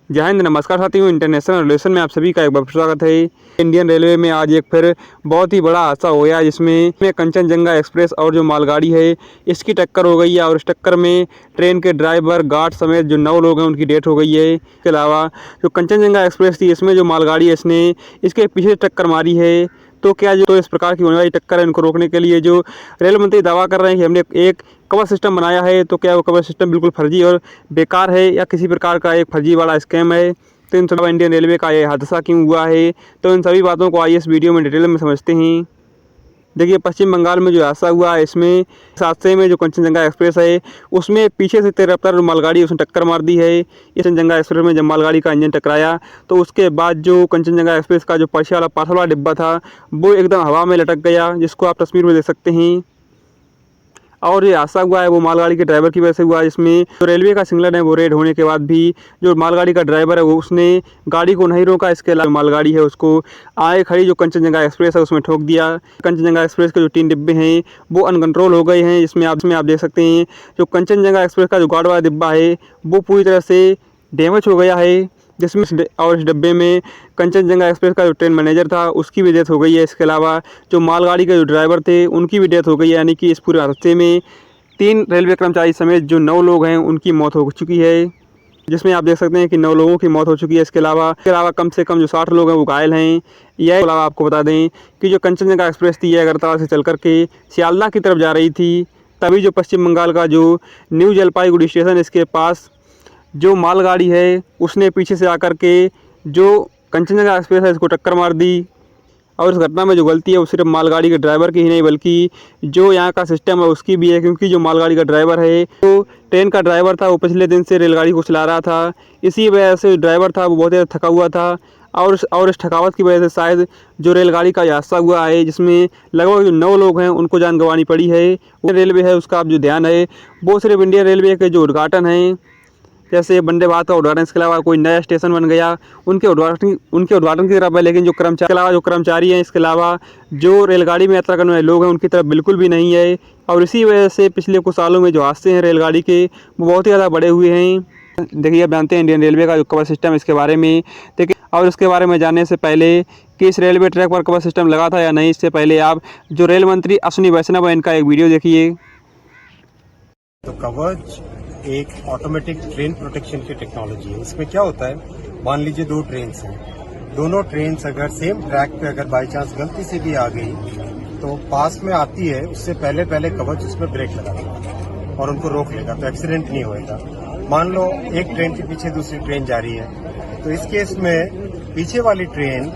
जय हिंद, नमस्कार साथियों। इंटरनेशनल रिलेशन में आप सभी का एक बार स्वागत है। इंडियन रेलवे में आज एक फिर बहुत ही बड़ा हादसा हो गया, जिसमें कंचनजंगा एक्सप्रेस और जो मालगाड़ी है इसकी टक्कर हो गई है। और इस टक्कर में ट्रेन के ड्राइवर, गार्ड समेत जो 9 लोग हैं उनकी डेथ हो गई है। इसके अलावा जो कंचनजंगा एक्सप्रेस थी, इसमें जो मालगाड़ी है इसने इसके पीछे टक्कर मारी है। तो क्या जो इस प्रकार की होने वाली टक्कर है, इनको रोकने के लिए जो रेल मंत्री दावा कर रहे हैं कि हमने एक कवर सिस्टम बनाया है, तो क्या वो कवर सिस्टम बिल्कुल फर्जी और बेकार है या किसी प्रकार का एक फर्जी वाला स्कैम है? तो इन सब इंडियन रेलवे का ये हादसा क्यों हुआ है, तो इन सभी बातों को आइए इस वीडियो में डिटेल में समझते हैं। देखिए, पश्चिम बंगाल में जो हादसा हुआ है, इसमें इस हादसे में जो कंचनजंगा एक्सप्रेस है उसमें पीछे से तेज रफ्तार मालगाड़ी उसने टक्कर मार दी है। इस कंचनजंगा एक्सप्रेस में जब मालगाड़ी का इंजन टकराया तो उसके बाद जो कंचनजंगा एक्सप्रेस का जो पीछे वाला पार्सल वाला डिब्बा था वो एकदम हवा में लटक गया, जिसको आप तस्वीर में देख सकते हैं। और ये हादसा हुआ है वो मालगाड़ी के ड्राइवर की वजह से हुआ, जिसमें जो रेलवे का सिग्नल है वो रेड होने के बाद भी जो मालगाड़ी का ड्राइवर है वो उसने गाड़ी को नहीं रोका। इसके अलावा मालगाड़ी है उसको आगे खड़ी जो कंचनजंगा एक्सप्रेस है उसमें ठोक दिया। कंचनजंगा एक्सप्रेस के जो 3 डिब्बे हैं वो अनकंट्रोल हो गए हैं, जिसमें आप देख सकते हैं जो कंचनजंगा एक्सप्रेस का जो गार्ड वाला डिब्बा है वो पूरी तरह से डैमेज हो गया है, जिसमें और इस डब्बे में कंचनजंगा एक्सप्रेस का जो ट्रेन मैनेजर था उसकी भी डेथ हो गई है। इसके अलावा जो मालगाड़ी के जो ड्राइवर थे उनकी भी डेथ हो गई है, यानी कि इस पूरे हादसे में 3 रेलवे कर्मचारी समेत जो 9 लोग हैं उनकी मौत हो चुकी है, जिसमें आप देख सकते हैं कि 9 लोगों की मौत हो चुकी है। इसके अलावा कम से कम जो 60 लोग हैं वो घायल हैं। यह अलावा आपको बता दें कि जो कंचनजंगा एक्सप्रेस थी, यह अगरतला से चल करके सियालदह की तरफ जा रही थी। तभी जो पश्चिम बंगाल का जो न्यू जलपाईगुड़ी स्टेशन, इसके पास जो मालगाड़ी है उसने पीछे से आकर के जो कंचनजंगा एक्सप्रेस है इसको टक्कर मार दी। और इस घटना में जो गलती है वो सिर्फ मालगाड़ी के ड्राइवर की ही नहीं बल्कि जो यहाँ का सिस्टम है उसकी भी है, क्योंकि जो मालगाड़ी का ड्राइवर है तो ट्रेन का ड्राइवर था, वो पिछले दिन से रेलगाड़ी को चला रहा था। इसी वजह से ड्राइवर था वो बहुत ज़्यादा थका हुआ था और इस थकावट की वजह से शायद जो रेलगाड़ी का हादसा हुआ है, जिसमें लगभग जो 9 लोग हैं उनको जान गंवानी पड़ी है। रेलवे है उसका अब जो ध्यान है वो सिर्फ इंडियन रेलवे के जो उद्घाटन है, जैसे वंदे भारत का उद्घाटन, इसके अलावा कोई नया स्टेशन बन गया उनके उद्घाटन की तरफ है, लेकिन जो कर्मचारी हैं, इसके अलावा जो रेलगाड़ी में यात्रा करने वाले लोग हैं उनकी तरफ बिल्कुल भी नहीं है। और इसी वजह से पिछले कुछ सालों में जो हादसे हैं रेलगाड़ी के वो बहुत ही ज़्यादा बढ़े हुए हैं। देखिए, आप जानते हैं इंडियन रेलवे का जो कवर सिस्टम इसके बारे में देखिए, और इसके बारे में जानने से पहले कि इस रेलवे ट्रैक पर कवर सिस्टम लगा था या नहीं, इससे पहले आप जो रेल मंत्री अश्विनी वैष्णव है इनका एक वीडियो देखिए। तो कवच एक ऑटोमेटिक ट्रेन प्रोटेक्शन की टेक्नोलॉजी है। इसमें क्या होता है, मान लीजिए 2 ट्रेन्स हैं, दोनों ट्रेन्स अगर सेम ट्रैक पे अगर बाई चांस गलती से भी आ गई तो पास में आती है उससे पहले कवच उसमें ब्रेक लगा देगा और उनको रोक लेगा, तो एक्सीडेंट नहीं होएगा। मान लो एक ट्रेन के पीछे दूसरी ट्रेन जा रही है, तो इस केस में पीछे वाली ट्रेन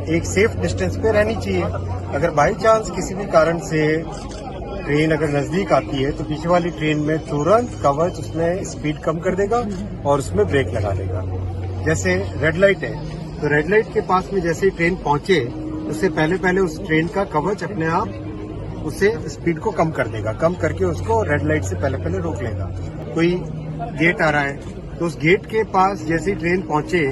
एक सेफ डिस्टेंस पे रहनी चाहिए। अगर बाई चांस किसी भी कारण से ट्रेन अगर नजदीक आती है तो पीछे वाली ट्रेन में तुरंत कवच उसमें स्पीड कम कर देगा और उसमें ब्रेक लगा देगा। जैसे रेड लाइट है, तो रेड लाइट के पास में जैसे ही ट्रेन पहुंचे उससे पहले उस ट्रेन का कवच अपने आप उसे स्पीड को कम कर देगा, कम करके उसको रेड लाइट से पहले रोक लेगा। कोई गेट आ रहा है तो उस गेट के पास जैसे ही ट्रेन पहुंचे,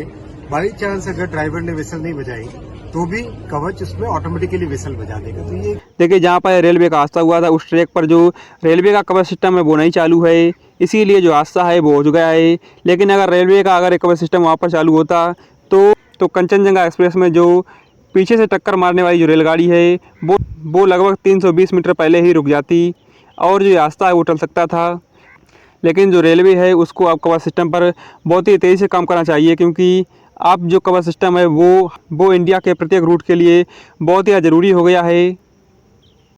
बाई चांस अगर ड्राइवर ने विसल नहीं बजाई तो भी कवच उसमें ऑटोमेटिकली विसल बजा देगा। तो ये देखिए, जहाँ पर रेलवे का हादसा हुआ था उस ट्रैक पर जो रेलवे का कवर सिस्टम है वो नहीं चालू है, इसीलिए जो हादसा है वो हो गया है। लेकिन अगर रेलवे का एक कवर सिस्टम वहाँ पर चालू होता तो कंचनजंगा एक्सप्रेस में जो पीछे से टक्कर मारने वाली जो रेलगाड़ी है वो लगभग 320 मीटर पहले ही रुक जाती और जो हादसा है वो टल सकता था। लेकिन जो रेलवे है उसको अब कवर सिस्टम पर बहुत ही तेज़ी से काम करना चाहिए, क्योंकि अब जो कवर सिस्टम है वो इंडिया के प्रत्येक रूट के लिए बहुत ही ज़रूरी हो गया है।